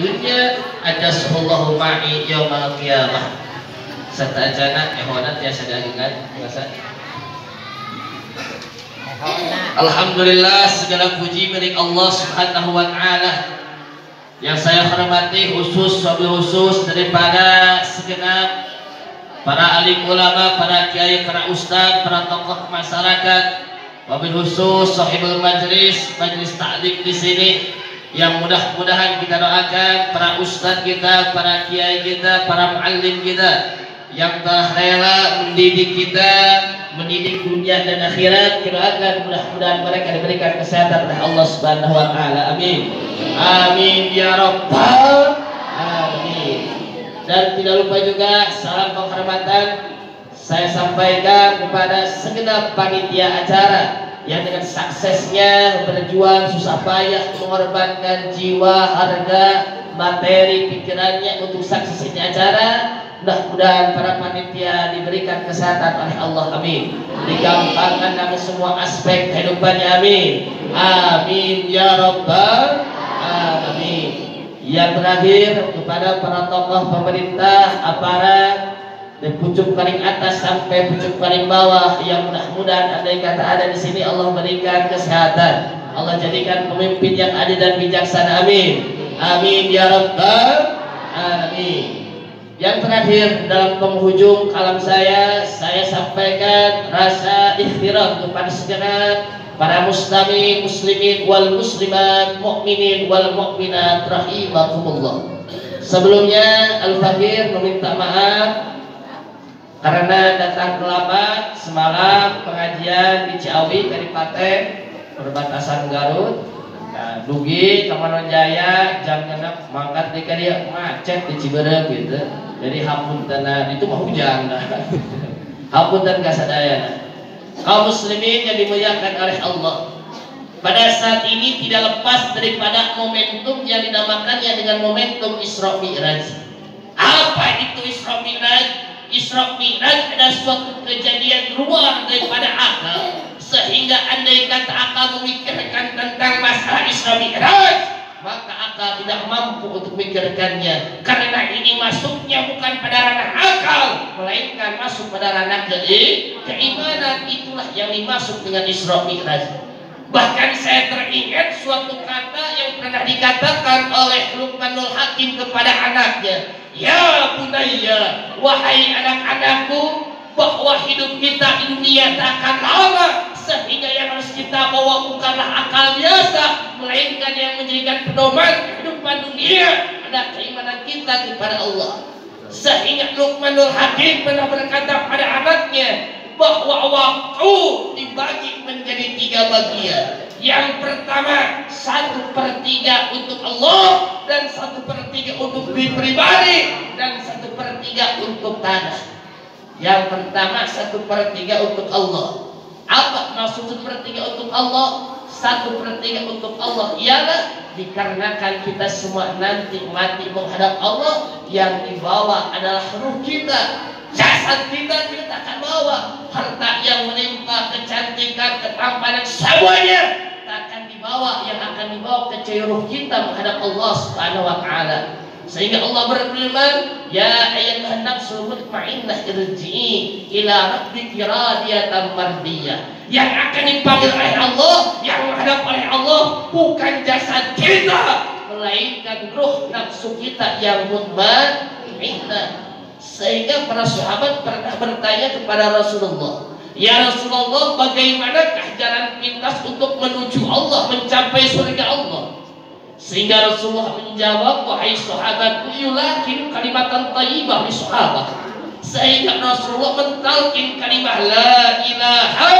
dunya ajazallahu ma'i yaumal qiyamah. Satajana ehona tiasa dagingan biasa. Alhamdulillah, segala puji milik Allah Subhanahu wa taala. Yang saya hormati khusus daripada segenap para alim ulama, para kiai, para ustadz, para tokoh masyarakat, wabil khusus sahibul majlis taklim di sini, yang mudah-mudahan kita doakan para ustadz kita, para kiai kita, para muallim kita yang telah rela mendidik kita, mendidik dunia dan akhirat. Kita doakan mudah-mudahan mereka diberikan kesehatan oleh Allah Subhanahu wa taala. Amin. Amin ya rabbal alamin. Dan tidak lupa juga salam penghormatan saya sampaikan kepada segenap panitia acara yang dengan suksesnya berjuang susah payah mengorbankan jiwa, harga, materi, pikirannya untuk sukses ini acara. Mudah-mudahan para panitia diberikan kesehatan oleh Allah, amin. Digampangkan dalam semua aspek kehidupannya, amin. Amin ya rabbal alamin. Yang terakhir kepada para tokoh pemerintah, aparat dari pucuk paling atas sampai pucuk paling bawah, yang mudah-mudahan andai kata ada di sini Allah berikan kesehatan, Allah jadikan pemimpin yang adil dan bijaksana, amin. Amin ya rabbal alamin. Yang terakhir dalam penghujung kalam saya sampaikan rasa ikhtiram kepada segenap para muslimin wal muslimat, mukminin wal mukminat rahimakumullah. Sebelumnya Al-Fakir meminta maaf karena datang terlambat semalam pengajian di Ciawi, Kadipaten, perbatasan Garut. Nah, dugi ke Manonjaya jam 6 mangkat di dia macet di Ciberem gitu. Jadi hapuntenan itu mah hujan. Hapunten kasadayana. Kaum muslimin yang dimuliakan oleh Allah, pada saat ini tidak lepas daripada momentum yang dinamakannya dengan momentum Isra Mi'raj. Apa itu Isra Mi'raj? Isra Mi'raj adalah suatu kejadian luar daripada akal, sehingga andai kata akal memikirkan tentang masalah Isra Mi'raj, maka akal tidak mampu untuk memikirkannya, karena ini masuknya bukan pada ranah akal, melainkan masuk pada ranah keimanan. Itulah yang dimaksud dengan Isra Mi'raj. Bahkan saya teringat suatu kata yang pernah dikatakan oleh Luqmanul Hakim kepada anaknya, ya bunayya, wahai anak-anakku, bahwa hidup kita di dunia tak akan lama, sehingga yang harus kita bawa bukanlah akal biasa, melainkan yang menjadikan pedoman kehidupan dunia adalah keimanan kita kepada Allah. Sehingga Luqmanul Hakim pernah berkata pada anaknya bahwa waktu dibagi menjadi 3 bagian. Yang pertama 1/3 untuk Allah, dan 1/3 untuk diri pribadi, dan 1/3 untuk tanah. Yang pertama 1/3 untuk Allah. Apa maksud 1/3 untuk Allah? 1/3 untuk Allah ialah dikarenakan kita semua nanti mati menghadap Allah, yang dibawa adalah ruh kita. Jasad kita tak akan bawa, harta yang menimpa, kecantikan, ketampanan, semuanya tak akan dibawa. Yang akan dibawa kecuali ruh kita menghadap Allah Subhanahu wa taala. Sehingga Allah berfirman, ya ayyuhan nafsul mutmainnah irji'i ila rabbiki radiyatan mardiyah. Yang akan dipanggil oleh Allah, yang menghadap oleh Allah bukan jasad kita, melainkan ruh nafsu kita yang mutmainnah. Sehingga para sahabat pernah bertanya kepada Rasulullah, ya Rasulullah, bagaimanakah jalan pintas untuk menuju Allah, mencapai surga Allah? Sehingga Rasulullah menjawab, wahai sahabatku, yulakin kalimatan thayyibah li sahabat. Sehingga Rasulullah mentalkin kalimah la ilaha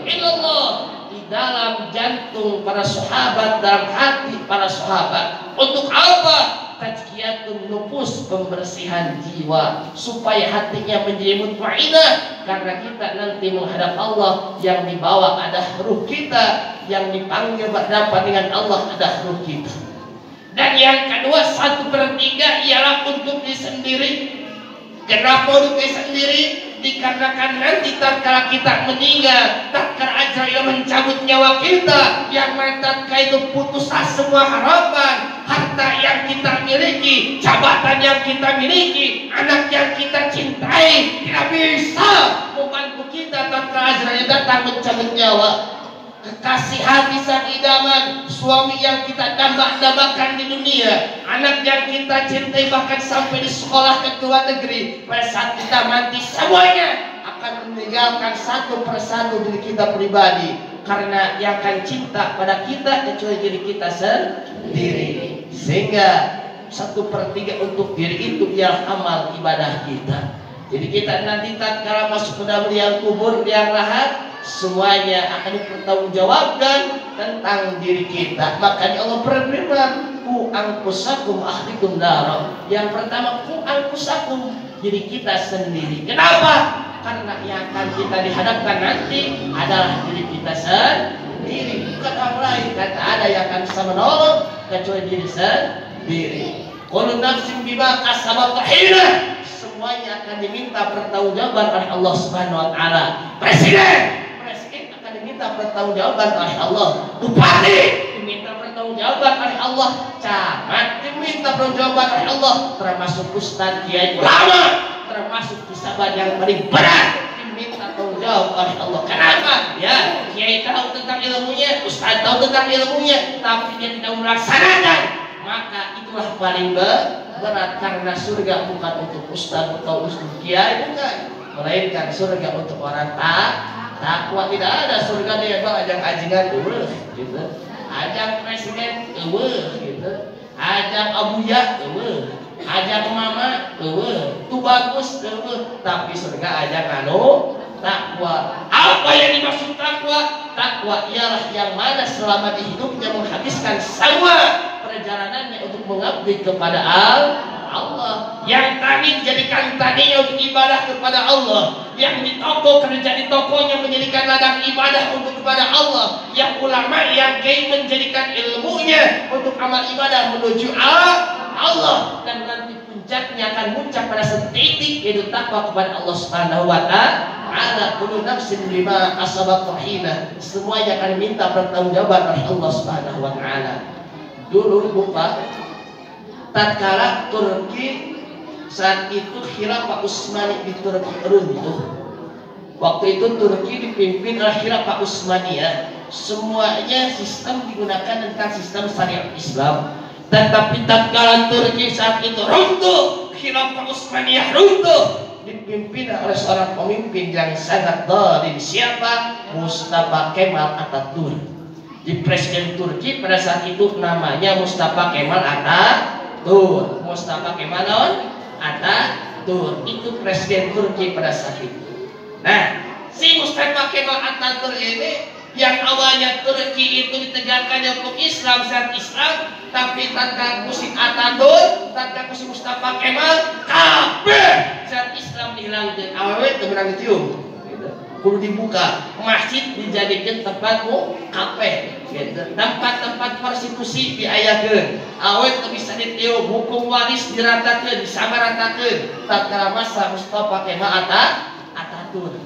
illallah di dalam jantung para sahabat, dalam hati para sahabat. Untuk apa? Tazkiyatun nufus, pembersihan jiwa, supaya hatinya menjadi mutmainnah. Karena kita nanti menghadap Allah, yang dibawa adalah ruh kita, yang dipanggil berhadapan dengan Allah adalah ruh kita. Dan yang kedua 1/3 ialah untuk diri sendiri. Kenapa untuk diri sendiri? Dikarenakan nanti tatkala kita meninggal, tatkala ajal mencabut nyawa kita, yang tatkala itu putuslah semua harapan, harta yang kita miliki, jabatan yang kita miliki, anak yang kita cintai tidak bisa membantu kita tatkala Azrail datang mencabut nyawa. Kekasih hati sang idaman, suami yang kita dambakan di dunia, anak yang kita cintai bahkan sampai di sekolah ke luar negeri, pada saat kita mati semuanya akan meninggalkan satu persatu diri kita pribadi, karena yang akan cinta pada kita kecuali diri kita sendiri. Sehingga 1/3 untuk diri itu ialah amal ibadah kita. Jadi kita nanti tatkala masuk ke dalam liang kubur, liang lahat, semuanya akan dipertanggungjawabkan tentang diri kita. Makanya Allah berfirman, ku anfusakum ahlikum nar. Yang pertama, ku anfusakum, diri kita sendiri. Kenapa? Karena yang akan kita dihadapkan nanti adalah diri kita sendiri, bukan orang lain. Kata ada yang akan bisa menolong kecuali diri sendiri. Kullu nafsin bima kasabat rahina. Semuanya akan diminta pertanggungjawaban oleh Allah Subhanahu wa taala. Presiden akan diminta pertanggungjawaban oleh Allah. Bupati diminta pertanggungjawaban oleh Allah. Camat diminta pertanggungjawaban oleh Allah. Termasuk ustaz, kiai, ulama, termasuk kisaban yang paling berat diminta tanggung jawab oleh Allah. Kenapa? Ya, kiai tahu tentang ilmunya, ustaz tahu tentang ilmunya, tapi dia tidak melaksanakan. Maka itulah paling berat, karena surga bukan untuk ustaz atau ustaz kiai, bukan, melainkan surga untuk orang takwa. Tidak ada surga dia bang ajang ajingan gitu, ajang presiden gitu, ajang abuya ajang mama itu bagus tapi surga ajang takwa. Apa yang dimaksud takwa? Takwa ialah yang mana selama di hidupnya menghabiskan semua perjalanannya untuk mengabdi kepada Allah. Yang tadi dijadikan tadinya untuk ibadah kepada Allah, yang di toko kerja di tokonya menjadikan ladang ibadah untuk kepada Allah, yang ulama yang kiai menjadikan ilmunya untuk amal ibadah menuju Allah, dan nanti puncaknya akan muncul pada setitik yaitu takwa kepada Allah Subhanahu wa taala. Kullu nafsin bima kasabat rahina. Semuanya akan minta pertanggungjawaban oleh Allah Subhanahu wa taala. Dulu Bapak, tatkala Turki saat itu Khilafah Utsmani di Turki runtuh. Waktu itu Turki dipimpin oleh Khilafah Utsmaniyah. Semuanya sistem digunakan tentang sistem syariat Islam. Tetapi tatkala Turki saat itu runtuh, Khilafah Utsmaniyah runtuh, dipimpin oleh seorang pemimpin yang sangat zalim. Siapa? Mustafa Kemal Atatürk. Di presiden Turki pada saat itu namanya Mustafa Kemal Atatürk. Mustafa Kemal Atatürk itu presiden Turki pada saat itu. Nah, si Mustafa Kemal Atatürk ini yang awalnya Turki itu ditegakkannya hukum Islam, syariat Islam, tapi tatkala musim Atatürk, tatkala musim Mustafa Kemal, kabeh syariat Islam dihilangkan. Awalnya temenang tium, kudu dibuka, masjid dijadikan tempat kafe, tempat-tempat persekusi diayakeun, awet teu bisa ditiup, hukum waris diratakeun, disamaratakeun. Tatkala masa Mustafa Kemal Atatürk,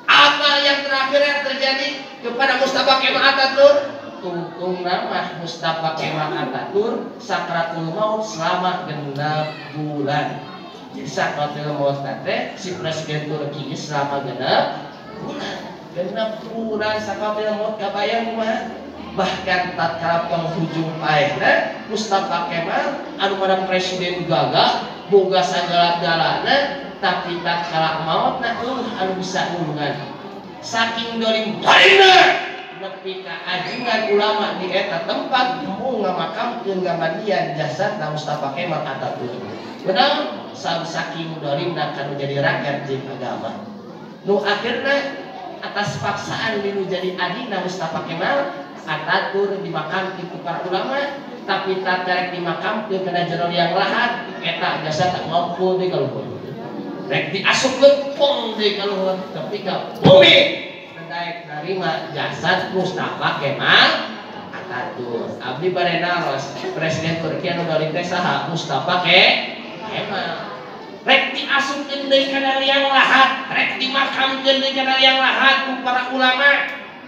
apa yang terakhir yang terjadi kepada Mustafa Kemal Atatürk? Tungtung nama Mustafa Kemal Atatürk sakratul maut selama 6 bulan. Jadi sakratul maut teh si presiden Turki selama 6 bulan sakratul maut kabayang mah. Bahkan tatkala penghujung akhirnya Mustafa Kemal anu mana presiden gagah boga sagala-galana, tapi tatkala mautna anu bisa nulungan. Saking dolim-dolimna nepi ka ajingan ulama di eta tempat mau ngamakamkeun gamadian jasad Mustafa Kemal Atatürk. Benar saking dolimna kanu jadi rakyat jeung agama. Nu akhirna atas paksaan nu jadi adina Mustafa Kemal Atatürk dimakamkeun ku para ulama, tapi tak karek dimakamkeun kana jero liang lahat eta jasad tak ngumpul di kaluhur. Rek diasupkeun pong di kaluhur tapi ka bumi daek narima jasad Mustafa Kemal Atatürk. Abdi bade naros presiden Turki anu dolim teh saha? Mustafa Kemal. Rek diasupkeun deui kana liang lahat, rek dimakamkeun deui kana liang lahat ku para ulama,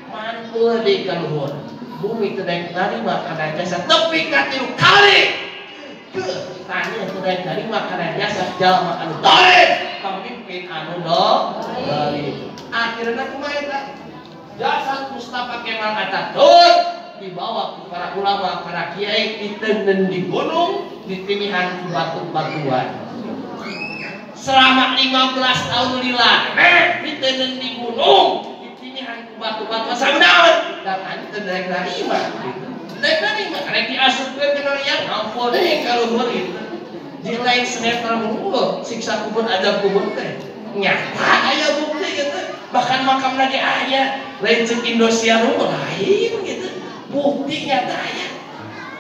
mantul di kaluhur. bumi tidak narima karena jasa tapi katilu kali tanya tidak narima karena jasa jalma anu dolim pemimpin anu dolim. Akhirnya kumaha jasa Mustafa Kemal Atatürk dibawa ke para ulama, para kiai ditenen di gunung, ditimihan ke batu-batuan. Selama 15 tahun lila, ditenen di gunung, ditimihan ke batu-batuan. Sabenaon? Datang itu dari narima, dari narima. Karena diasupkan ke narian, ampun deh kalau begitu. Di lain sinetron mulu, siksa kubur ada kubur teh. Nyata aya bukti gitu. Bahkan makam lagi aya, lain cek Indosiar lain gitu. Bukti nyata aya.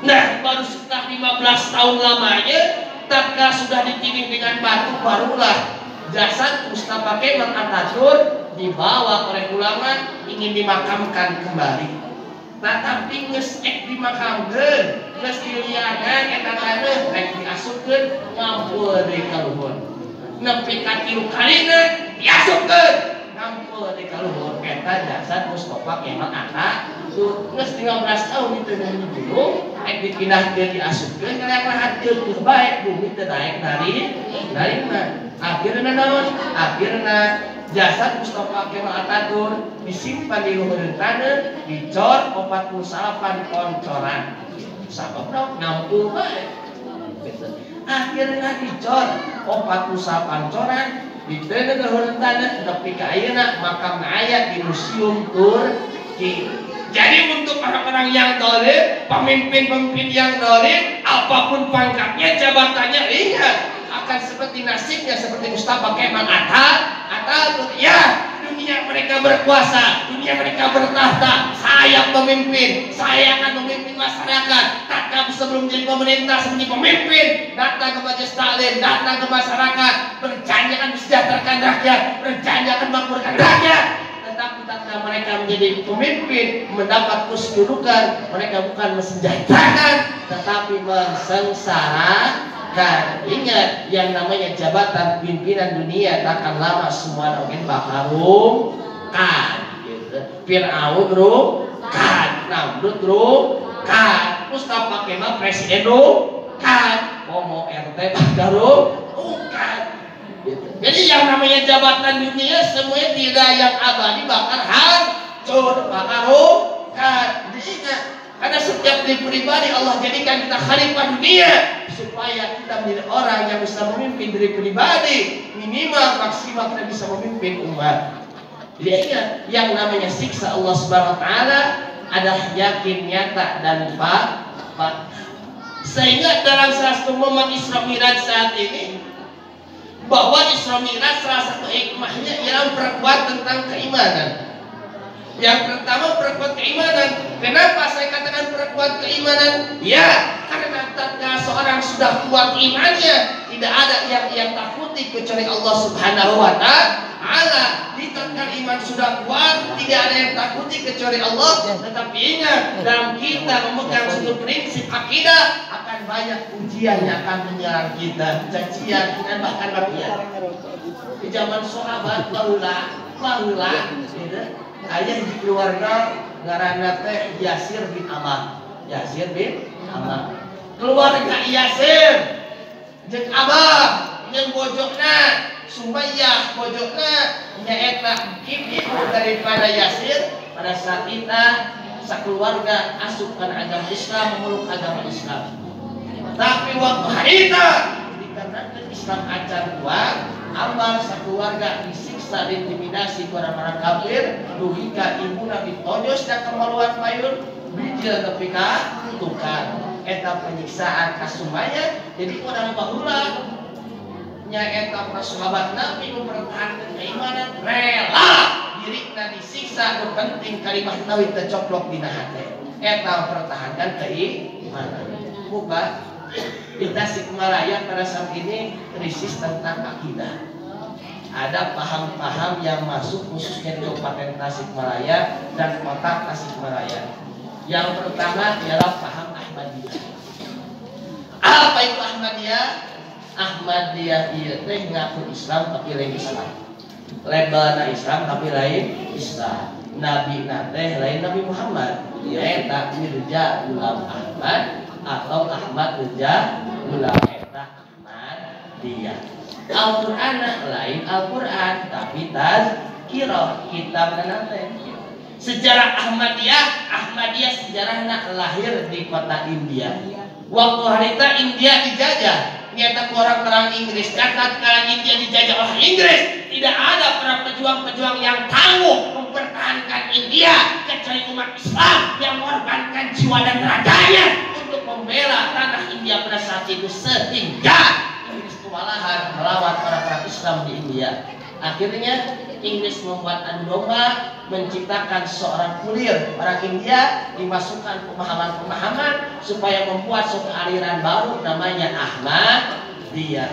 Nah, baru setelah 15 tahun lamanya, tatkala sudah ditiming dengan batu, barulah jasad Mustafa Kemal Atatürk dibawa oleh ulama ingin dimakamkan kembali. Nah, tapi geus ek dimakamkeun, geus diliangan eta taneuh rek diasupkeun ngampul deui ka luhur. Nepi ka 3 kalina diasupkeun ngampul deui ka luhur. Eta jasad Mustafa Kemal Atatürk geus 15 tahun diteuneun di gunung, ek dipindahkeun diasupkeun kana lahatkeun teu bae bumi teu daek narima. Akhirna naon? Akhirna jasad Mustafa Kemal Atatürk disimpan di luhur taneuh, dicor 48 koncoran. Sabab ngampul bae. Akhirna dicor 48 coran, diteuneun ke luhur taneuh nepi ka ayeuna makamna aya di Museum Turki. Jadi untuk orang-orang yang dolim, pemimpin-pemimpin yang dolim, apapun pangkatnya, jabatannya, ingat akan seperti nasibnya seperti Mustafa Kemal Atatürk. Ya, dunia mereka berkuasa, dunia mereka bertahta. Saya pemimpin, saya akan memimpin masyarakat. Tatkala sebelum jadi pemerintah, sebelum jadi pemimpin, datang ke Majelis Taklim, datang ke masyarakat, berjanji akan mensejahterakan rakyat, berjanji akan memakmurkan rakyat. Tetapi tatkala mereka menjadi pemimpin, mendapat kedudukan, mereka bukan mensejahterakan, tetapi mensengsarakan. Ingat, yang namanya jabatan pimpinan dunia takkan lama, semua mungkin bakarum kan gitu. Fir'aun kan, Namrud kan, Mustafa Kemal presiden kan, Momo RT bakarum kan gitu. Jadi yang namanya jabatan dunia semuanya tidak yang abadi, bakal hancur, bakarum kan. Ingat, karena setiap pribadi Allah jadikan kita khalifah dunia supaya kita menjadi orang yang bisa memimpin diri pribadi, minimal maksimal kita bisa memimpin umat. Jadi ingat, yang namanya siksa Allah Subhanahu wa taala adalah yakin, nyata dan fakta. Sehingga dalam salah satu momen Isra Mi'raj saat ini, bahwa Isra Mi'raj salah satu hikmahnya ialah memperkuat tentang keimanan. Yang pertama, perkuat keimanan. Kenapa saya katakan perkuat keimanan? Ya, karena tatkala seorang sudah kuat imannya, tidak ada yang takuti kecuali Allah Subhanahu wa taala. Di tatkala iman sudah kuat, tidak ada yang takuti kecuali Allah. Tetapi ingat, dalam kita memegang satu prinsip akidah, akan banyak ujian yang akan menyerang kita, cacian dan bahkan makian. Di zaman sahabat baheula gitu. Ayah di keluarga ngaranna teh Yasir bin Amr. Keluarga Yasir jeung Abah jeung bojokna Sumayyah, bojokna nyaeta ibu daripada Yasir. Pada saat kita sakeluarga asup kana agama Islam, memeluk agama Islam. Tapi waktu harita dikarenakan Islam acan kuat, Ammar sakeluarga disiksa, diintimidasi ku orang-orang kafir, dugi ka ibuna ditonjos dan kemaluan payun, bijil nepi ka tukang. Eta penyiksaan ka Sumayyah. Jadi orang baheula nyaeta para sahabat Nabi mempertahankan keimanan, rela dirina disiksa, nu penting kalimat tauhid tercoplok dina hate. Eta mempertahankan keimanan. Muga di Tasikmalaya pada saat ini krisis tentang akidah. Ada paham-paham yang masuk khususnya di Kabupaten Tasikmalaya dan kota Tasikmalaya. Yang pertama ialah paham Ahmadiyah. Apa itu Ahmadiyah? Ahmadiyah ieu teh ngaku Islam tapi lain Islam. Labelna Islam tapi lain Islam. Nabi teh lain Nabi Muhammad. Eta Mirza Ghulam Ahmad atau Ahmad Mirza Ghulam eta Ahmadiyah. Al-Qur'an lain Al-Qur'an tapi tazkirah kitab nanti. Sejarah Ahmadiyah sejarahnya lahir di kota India. Waktu harita India dijajah, nyata orang-orang Inggris. Kala India dijajah oleh Inggris, tidak ada para pejuang-pejuang yang tangguh mempertahankan India kecuali umat Islam yang mengorbankan jiwa dan raganya untuk membela tanah India pada saat itu, sehingga Inggris kewalahan melawan orang-orang Islam di India. Akhirnya Inggris membuat adu domba, menciptakan seorang kulir orang India, dimasukkan pemahaman-pemahaman supaya membuat suatu aliran baru namanya Ahmadiyah.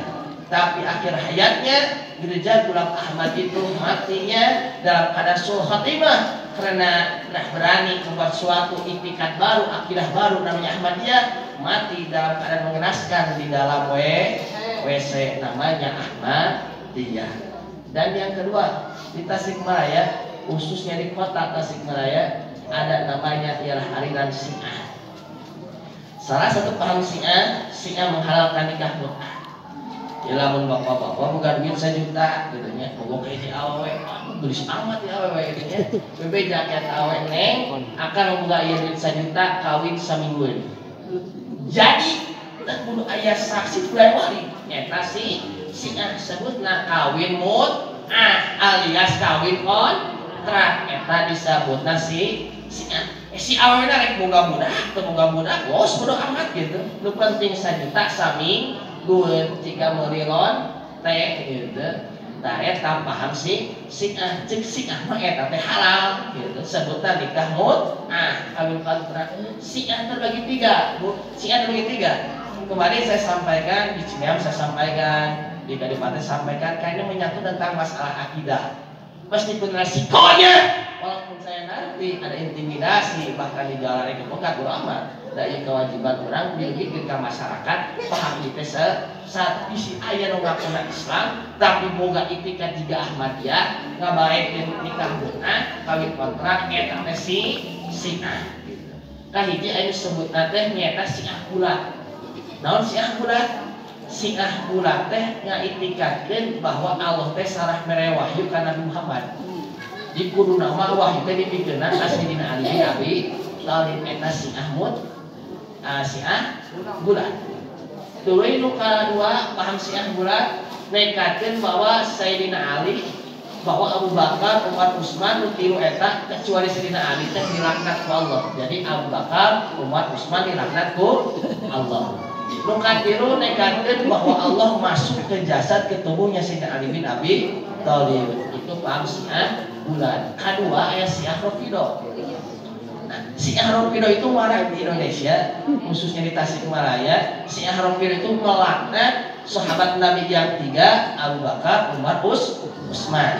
Tapi akhir hayatnya Mirza Ghulam Ahmad itu matinya dalam keadaan sul khatimah karena tidak berani membuat suatu itikat baru, akidah baru namanya Ahmadiyah, mati dalam keadaan mengenaskan di dalam WC namanya Ahmadiyah. Dan yang kedua, di Tasikmalaya, khususnya di kota Tasikmalaya, ada namanya ialah aliran Syiah. Salah satu paham Syiah menghalalkan nikah mut'ah. Ya lamun bapak-bapak bukan duit 1 juta gitu nya, bogo ka hiji awewe, geus amat ya awewe gitu nya. Bebe jaket awewe neng akan boga ieu duit 1 juta kawin saminggueun. Jadi teu kudu aya saksi bulan wali, eta Syiah sebutna kawin mut'ah alias kawin kontrak, eta disebutna Syiah. Si awalnya rek boga budak, teu boga budak, bos bodo amat gitu. Nu penting 1 juta saminggueun jika meulilon teh gitu. Tah eta paham Syiah, cek Syiah mah eta teh halal gitu. Sebutna nikah mut'ah, kawin kontrak. Syiah terbagi 3, Bu. Syiah terbagi 3. Kemarin saya sampaikan di Cineam, saya sampaikan di Kadipaten, sampaikan kayaknya menyangkut tentang masalah akidah. Meskipun resikonya, walaupun saya nanti ada intimidasi bahkan di jalan ke pekat ulama, dari kewajiban orang dididik ke masyarakat paham itu saat isi ayat ngakuna Islam tapi boga itikat juga Ahmadiyah ngabarekeun nikah mut'ah kawin kontrak eta teh Syiah gitu. Kahiji anu sebutna teh nyaeta Syiah bulat. Naon Syiah bulat? Syiah bulat teh ngaitikadkeun bahwa Allah teh sarah mere wahyu ka Nabi Muhammad. Di kudu nama wahyu teh dipikeunna ka Sayyidina Ali bin Abi Thalib eta Syiah Syiah bulat. Tuluy nu kadua paham Syiah bulat nekatkeun bahwa Sayyidina Ali, bahwa Abu Bakar, Umar, Utsman nu tilu eta kecuali Sayyidina Ali teh dilaknat ku Allah. Jadi Abu Bakar, Umar, Utsman dilaknat ku Allah. Nukat biru nekatkan bahwa Allah masuk ke jasad ke tubuhnya Sayyidina Ali bin Abi Thalib. Itu paham Syiah bulat. Kedua ayat Syiah Rafidah. Nah, Syiah Rafidah itu marah di Indonesia, khususnya di Tasikmalaya. Syiah Rafidah itu melaknat sahabat Nabi yang 3, Abu Bakar, Umar, Utsman.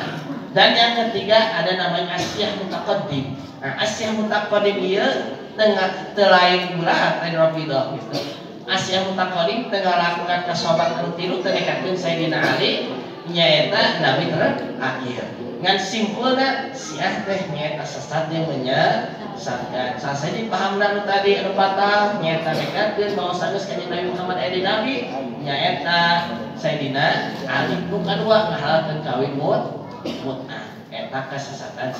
Dan yang ketiga ada namanya Syiah Mutaqaddim. Nah, Syiah Mutaqaddim ieu tengah telain bulat lain Rafidah gitu. Syiah Mutaqaddim tengah lakukan ke sahabat anu tilu tenekatkeun Sayyidina Ali nyaeta Nabi terakhir. Ngan simpulna Syiah teh nyaeta sesat yang menyesatkan. Sasa dipahamna anu tadi anu patah nyaeta nekatkeun bahwa sanes kanjeng Nabi Muhammad aya di Nabi nyaeta Sayyidina Ali. Nu kadua ngahalalkeun kawin mut'ah. Eta kesesatan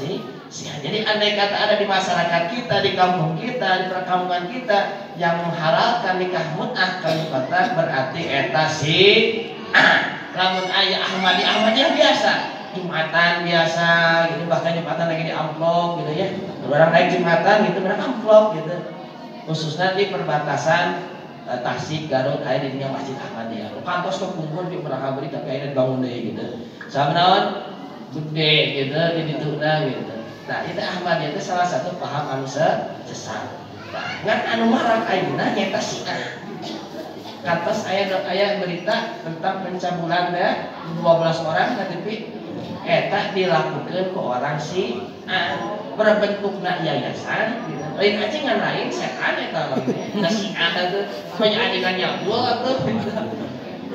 Syiah. Jadi andai kata ada di masyarakat kita, di kampung kita, di perkampungan kita yang menghalalkan nikah mut'ah kawin kontrak, berarti eta Syiah. Lamun aya Ahmadiyah biasa, Jumatan biasa gitu, bahkan Jumatan lagi di amplop gitu ya. Orang naik Jumatan gitu benar amplop gitu. Khususnya di perbatasan Tasik, Garut, aya di Masjid Ahmadiyah. Kantos kekumpul di Meraka Beri tapi aya bangun deui gitu. Sabanaon gede gitu di dituna gitu. Nah, itu Ahmadiyah itu salah satu paham anu sesat. Ngan anu marak ayeuna nyaeta Syiah. Kantos aya berita tentang pencabulan 12 orang ka TV. Eta dilakukeun ku orang Syiah. Berbentukna yayasan gitu. Lain aja ngan lain setan eta mah. Da Syiah teh banyak adegan nyabul atuh. 12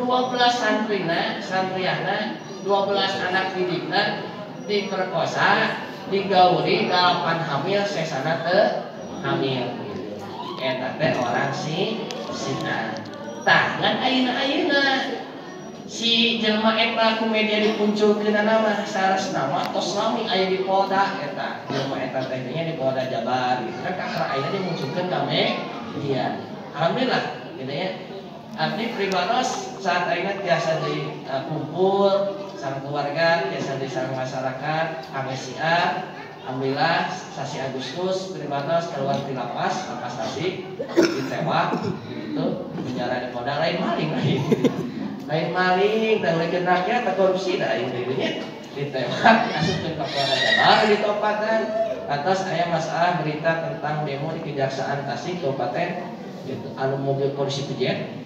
santriana 12 anak didikna diperkosa, digauli, 8 hamil, sesana teu hamil gitu. Eta teh orang si Sina. Tah ngan ayeuna si jelma eta ku media dipunculkeun nama saras nama tos lami aya di Polda eta. Jelma eta teh nya di Polda Jabar gitu. Kan kakara ayeuna dimunculkeun ka media. Alhamdulillah gitu ya. Abdi pribados saat ayeuna biasa kumpul sareng keluarga, biasa di sareng masyarakat, amesiar. Alhamdulillah sasi Agustus pribados keluar di lapas Tasik ditewak gitu penjara di Polda lain maling dan lagi rakyat tak korupsi dah intinya ditewak masuk ke Polda Jabar di Kabupaten atas aya masalah berita tentang demo di Kejaksaan Tasik Kabupaten gitu anu mobil polisi pejet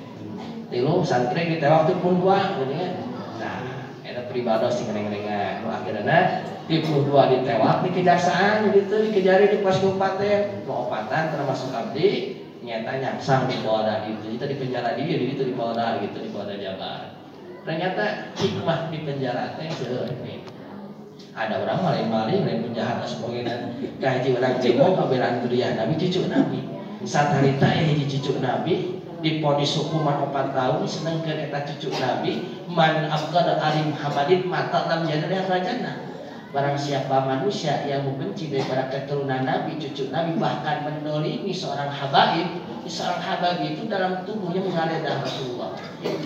tilu santri ditewak tuh pun dua gitu ya. Nah ada pribados sing ngereng-ngerengan akhirnya di 22 ditewak di kejaksaan gitu dikejari di pos kabupaten pengobatan termasuk abdi nyata nyangsang di Polda itu di penjara dia gitu di Polda gitu di Polda Jabar. Ternyata hikmah di penjara teh ini ada orang maling-maling dan penjahat sebagainya kaji orang demo kabelan durian Nabi cucu Nabi saat harita hiji cucu Nabi diponis hukuman 4 tahun seneng ke eta cucu Nabi man afqad alim Muhammadin mata lam jannah rajana. Barang siapa manusia yang membenci daripada keturunan Nabi, cucu Nabi, bahkan mendolimi seorang habaib, itu dalam tubuhnya mengalir darah Rasulullah,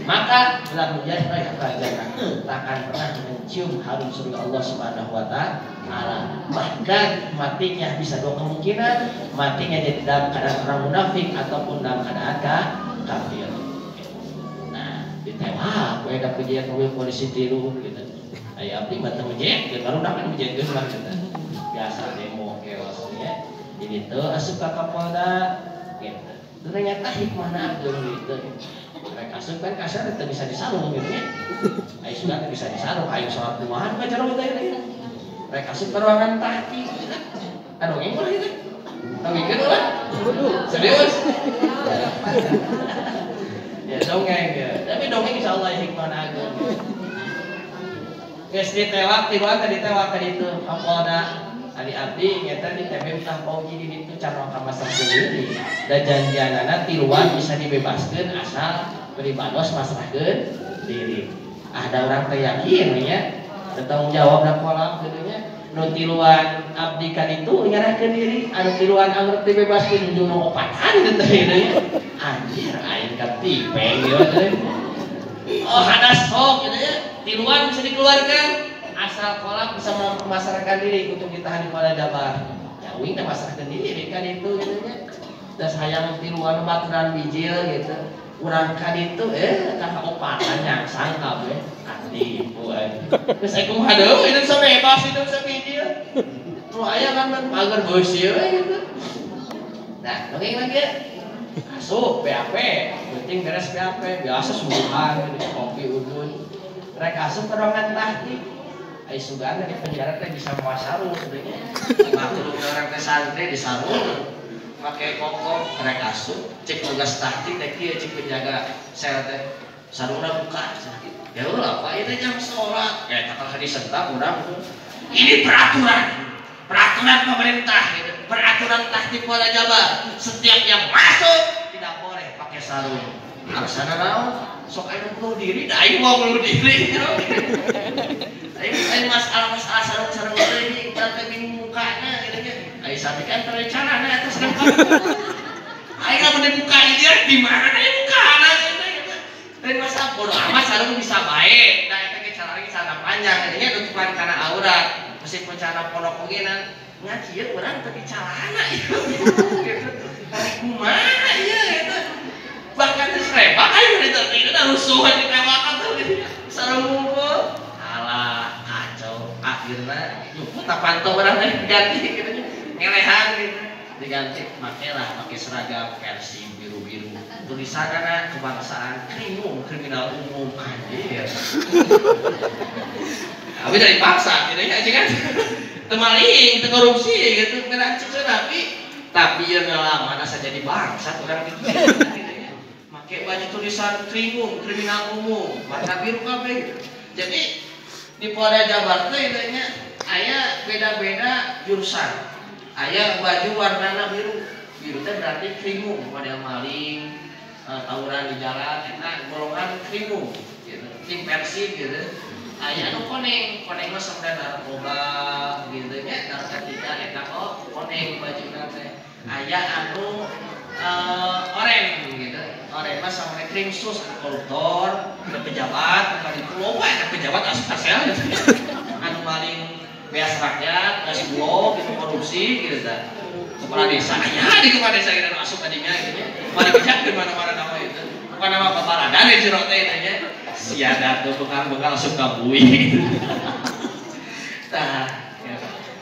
maka dalam menjadi rajana takkan pernah mencium harum surga Allah Subhanahu wa Ta'ala. Bahkan matinya bisa dua kemungkinan, matinya jadi dalam keadaan orang munafik ataupun dalam keadaan kafir. Nah, ditewak, ada kejadian mobil polisi tiru gitu. Ayah abdi mata mejek, baru dapat mejek geus lah kita. Biasa demo keos ya. Jadi itu asup ka Kapolda gitu. Ternyata hikmahna ageung gitu. Rek asup kan kasar teu bisa disarung gitu ya. Aya sudah teu bisa disarung, aya salat kumaha ka jero teh ya. Rek asup ka ruangan tahti gitu. Anu ngeng lah gitu. Tawikeun ulah. Serius. Ya dongeng ya. Tapi dongeng insyaallah hikmahna ageung. Geus ditewak tiluan tadi tewak tadi itu Kapolda Adi abdi nyata di TB tah pauji di ditu cara kamasar sendiri dan janjianana tiluan bisa dibebaskeun asal pribados masrahkeun diri. Ada orang teh yakin nya bertanggung jawab da kolam kieunya nu tiluan abdi kan itu nyerahkeun diri anu tiluan anggar dibebaskeun ujung opatan teh ieu anjir aing ka tipeng ieu teh. Oh hadas sok gitu ya. Tiluan bisa dikeluarkan asal kolak bisa memasarkan diri untuk ditahan di Polda Jabar. Ya wing teh masarkan diri kan itu gitu nya. Dan hayang tiluan baturan bijil gitu. Urang kan itu kakak opatan nyangsang kabeh katipu terus aku haduh itu so bebas itu so bijil. Lu aya kan pagar beusi we gitu. Nah, lagi asup PAP, penting beres PAP, biasa subuhan gitu, kopi udun. Rek asup ke ruangan tahti. Ai sugan di penjara teh bisa mawa sarung sebenarnya. Maklum orang teh santri di sarung. Make koko rek asup, cek tugas tahti teh kieu cek penjaga sel teh. Sarungna buka. Ya ulah apa itu jam salat. Tak hadis sentak urang. Ini peraturan pemerintah gitu. Peraturan tahti Polda Jabar. Setiap yang masuk tidak boleh pakai sarung. Alasanna naon? Sok aya nu diri, da aing mau nu diri. Aing masalah sarung-sarung ini teh bingung mukana gitu nya. Aing sampe kan terencana eta sareng kamu. Aing lamun dibuka dia di mana aya mukana gitu. Dan masalah bodo amat sarung bisa bae. Da eta ge cara panjang nya nutupan kana aurat. Meskipun cara pondok ogenan ngajieu urang teu dicelana gitu. Kumaha ieu eta. Bahkan disrebak ayo ditertibkan rusuhan di tewakan tuh sarung ngumpul alah kacau akhirnya tak pantau orang diganti gitu ngelehan gitu diganti pakai seragam versi biru-biru tulisannya kebangsaan kriminal umum anjir tapi dari paksa gitu ya kan temaling korupsi gitu ngerancik tapi ya lama nasa jadi bangsa orang gitu pakai baju tulisan kriminal umum warna biru kabeh gitu. Jadi di Polda Jabar teh intinya aya beda-beda jurusan. Aya baju warnana biru, biru teh berarti kringu model maling, tawuran di jalan, eta golongan kringu gitu. Tim Persib gitu. Aya anu koneng mah sampai narkoba gitu nya, narkotika eta kok koneng bajuna teh. Aya anu oren gitu. Oren mah sampai krimsus koruptor, pejabat, kali pulau ada pejabat asal gitu. Anu maling beas rakyat, ngasih bulog gitu korupsi gitu dah. Kepala desa aya di kepala desa gitu masuk tadinya gitu nya. Mari bijak di mana-mana nama itu. Bukan nama kepala dan di jero teh itu nya. Siada tuh bekal-bekal suka bui. Nah, ya.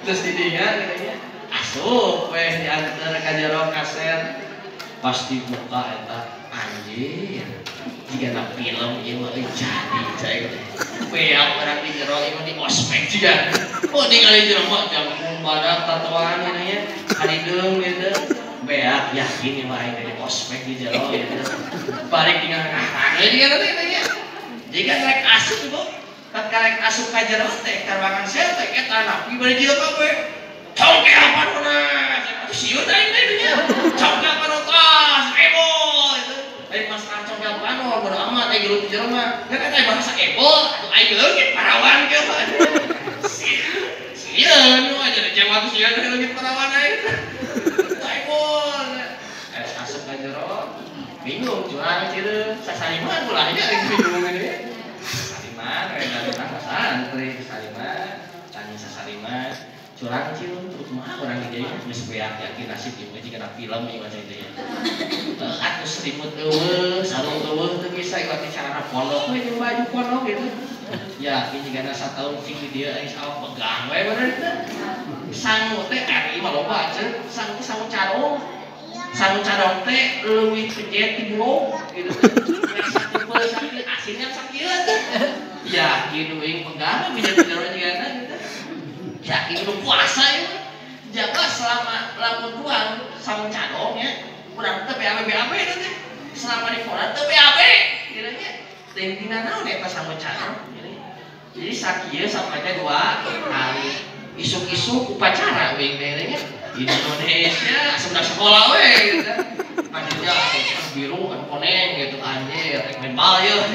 Terus didinya katanya asup weh diantar ka jero kaset pasti buka eta anjir. Jika na film ieu mah jadi cai. Beak orang di jero ieu di ospek juga. Oh di kali jero mah jam badak tatoan ini nya. Harideung gitu. Beak yakin ieu mah aya di ospek di jero gitu. Balik dengan ngahana juga teh. Jika naik asup ibu, ketika naik asup ka jero teh karwangan saya teh eta napi bari jieu kabeh. Cong ke apa nona? Sieu teh nya. Cong ke apa tos? Ebo itu. Ai pas cong ke apa no bodo amat aya gelut jero mah. Kan eta bahasa ebo atuh ai leungit parawan ke. Sieun nu aja jewat sieun leungit parawan ae. Ebo. Asup ka jero bingung curang cireun sasaliman ulah nya bingung ini sasaliman dari santri sasaliman tanya sasaliman curang cireun terus mah orang ieu geus beak yakin nasib ieu jika film ieu macam itu ya atuh selimut eueuh sarung eueuh teu bisa ieu cara pondok we jeung baju pondok gitu ya ieu jigana sataun cing di dieu ais awak pegang we bener teh sangu teh ari mah loba cenah sangu sangu carong sangu carong teh leuwih kejet ti bulog gitu teh sakit asinnya sakit ya kieu euing pegang bisa jero jigana gitu ya kieu puasa ieu jaga selama lamun tuang sangu carong ya urang teh BAB itu teh selama di Koran teh BAB gitu nya teh dina naon eta sangu carong jadi sakieu sampai 2 kali isuk-isuk upacara we nya di Indonesia sudah sekolah we gitu. Panitia biru kan koneng gitu anjir rek main bal yeuh.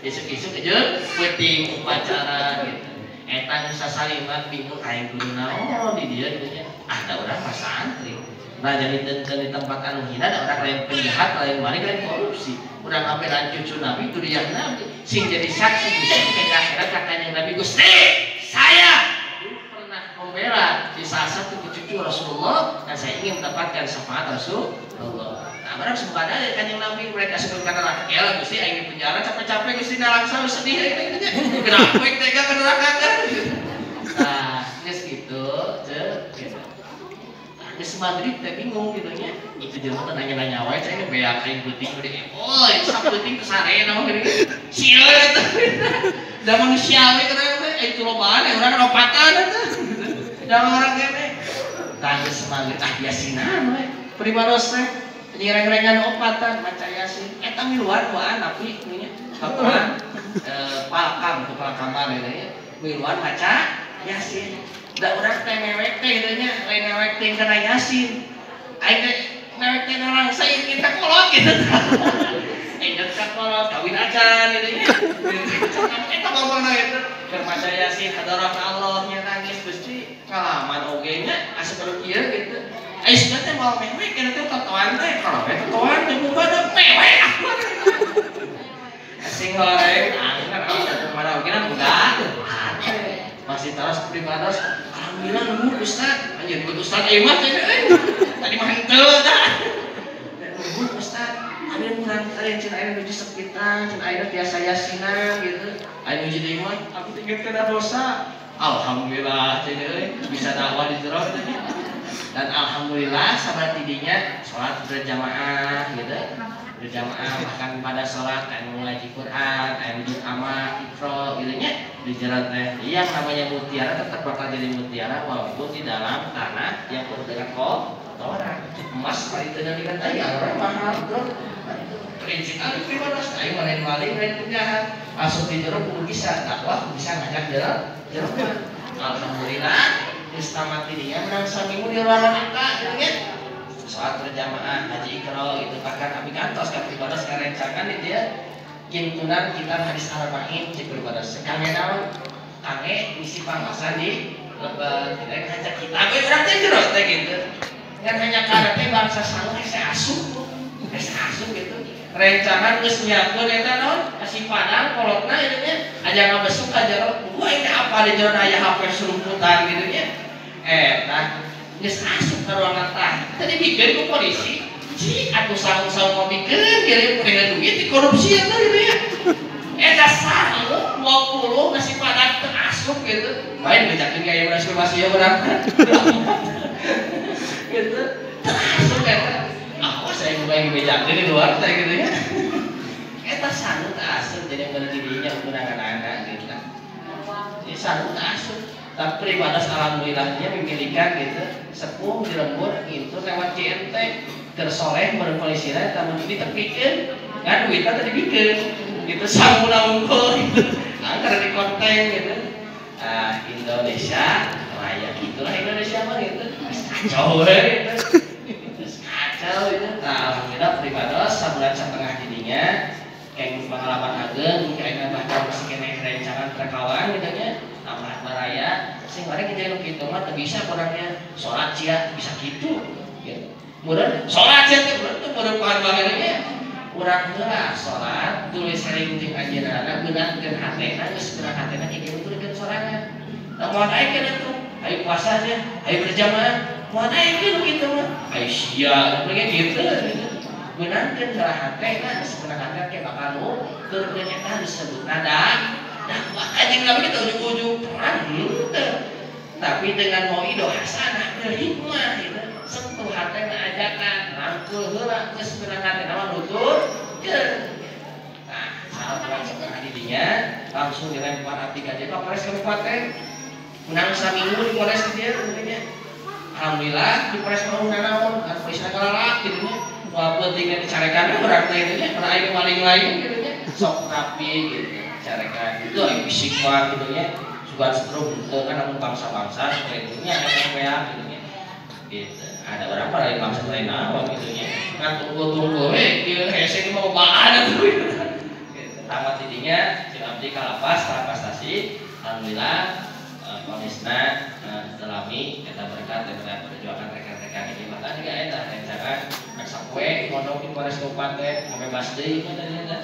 Isuk-isuk aja weting upacara gitu. Eta nu sasaliman bingung aing kudu naon di dieu gitu nya. Ada orang pas santri. Nah jadi di tempat anu hina ada orang lain penjahat, lain maling, lain korupsi. Urang ampelan cucu Nabi, durian Nabi. Sing jadi saksi Gusti ke akhirat katanya Nabi Gusti, saya membela di salah satu cucu Rasulullah dan saya ingin mendapatkan syafaat Rasulullah. Nah, barang semoga ada kanjeng Nabi mereka sebutkan neraka. Ya Gusti aing di penjara capek-capek Gusti nalangsa sedih ini nya. Kenapa aing tega ke neraka kan? Nah, geus kitu, gitu. Geus maghrib teh bingung gitu nya. Itu jelema teh nanya-nanya wae cai ini beak aing peuting gede. Oh, sak peuting kesarena mah geuning. Sieun eta. Da manusiawi kana teh itu lobaan urang opatan eta. Jangan orang kene tanya semangit yasinan we primaros teh nyireng-rengan opatan maca yasin eta miluan doa napi nya kapan palkam kepala kamar ya miluan maca yasin da urang teh mewek teh kitu nya lain mewek teh kana yasin aing teh mewek teh narangsa kita kolot gitu endet ka kolot kawin acan kitu nya eta ngomongna gitu bermaca yasin hadarah Allah nya nangis Gusti kalaman oge nya asup ka kieu gitu. Ai sudah teh mau mewek kana teh tatoan teh kalau tatoan teh bukan mewek. Asing horeng angkat atuh mana oge na budak. Masih terus primados alhamdulillah nemu Ustaz. Anjeun buat Ustaz ieu mah tadi mah henteu tah. Nemu Ustaz. Ada murang kalian cina ayeuna nuju sepitan, cina ayeuna tiasa yasinan gitu. Aya nuju deui mah aku tinggal kena dosa. Alhamdulillah jadi bisa dakwah di jero dan alhamdulillah sabar tidinya sholat berjamaah gitu berjamaah bahkan pada sholat kayak ngaji Quran kayak wujud amal ikro gitu nya di jero teh yang namanya mutiara tetap bakal jadi mutiara walaupun di dalam tanah yang penuh dengan kotoran emas kali itu dengan tadi orang mahal bro prinsip ada primados ayo maling lain penjahat masuk di jero kudu bisa dakwah bisa ngajak jero alhamdulillah istamat ini yang menang samimu di luar angka gitu ya sholat berjamaah, haji ikro itu bahkan kami kantos kami ibadah sekarang rencangan itu ya kintunan kita hadis arba'in cek beribadah sekarang naon kange misi pangasan di lebat tidak ngajak kita gue berarti jero teh gitu kan hanya karena teh bangsa salah saya asup gitu rencangan geus nyiapkeun eta naon kasih padang kolotna itu nya aja ngabesuk ka jero gua ini apa di jero aya HP serumputan gitu nya nah geus asup ka ruangan tah tadi bikin ku polisi si atuh saung-saung mau bikin kirim dengan duit di korupsi eta gitu ya eta sangu 20 nasi padang teu asup gitu main bejakeun gaya masih ya urang gitu teu asup eta saya mulai bejakeun di luar teh gitu ya eta sangu teu asup jadi beureun didinya ukuran anak-anak gitu kan jadi sangu teu asup tapi ibadah alhamdulillahnya memilikan gitu sepuh di lembur gitu lewat CNT tersoleh berpolisina tamun ditepikeun kan duitnya tadi bikin gitu samuna unggul gitu karena di konten gitu Indonesia raya gitulah Indonesia mah gitu kacau gitu kacau itu alhamdulillah beribadah sebulan setengah jadinya kayak pengalaman ageng kayak bahkan masih kena rencangan terkawan gitu nya tambah baraya sing bareng kita gitu mah teu bisa orangnya sholat cia bisa gitu gitu meureun sholat cia teh meureun bahannya urang heula sholat tulis sering jeung ajeunana beunangkeun hatena geus beunang hatena kieu turunkeun sorangan da moal aing kana tuh ayo puasa aja ayo berjamaah moal aing kitu mah ayo sia begitu gitu beunangkeun salah hatena geus beunang hatena ke bakal turunkeun eta disebut nada dakwah anjing nabi kita ujung-ujung perang tapi dengan mauidoh hasanah bil hikmah gitu sentuh hatena ajakan rangkul heula geus beunang hatena mah nutur nah salat setengah didinya langsung dilempar abdi ka Polres Kabupaten menang saminggu di Polres dia tentunya alhamdulillah di Polres mau nanaon kan polisi kalalak gitu nya wah pentingnya dicarekan urang teh itu nya pernah aya maling lain gitu nya sok rapi gitu carekan itu aya bisik mah gitu nya sugan setrum teu kan namun bangsa-bangsa seperti itu nya ada yang gitu nya gitu ada orang pada bangsa lain naon gitu nya kan tunggu we kieu hese mau bahan atuh gitu tamat didinya cek abdi kalapas stasi alhamdulillah ponisna dalami kita berkat daripada perjuangan rekan-rekan ini maka juga eta rencangan masak kue mondok di Polres Kabupaten bebas deui mah tadi eta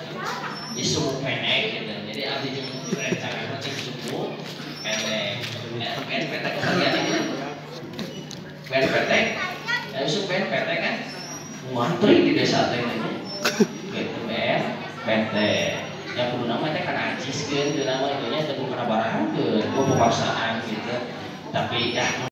di suku pendek gitu jadi abdi jeung rencangan cek suku pendek pendek kalian ini pendek ayo suku pendek kan ngantri di desa teh gitu pendek yang kudu nama teh kan aciskeun teu nama itunya teu kudu barang teu pemaksaan gitu tapi ya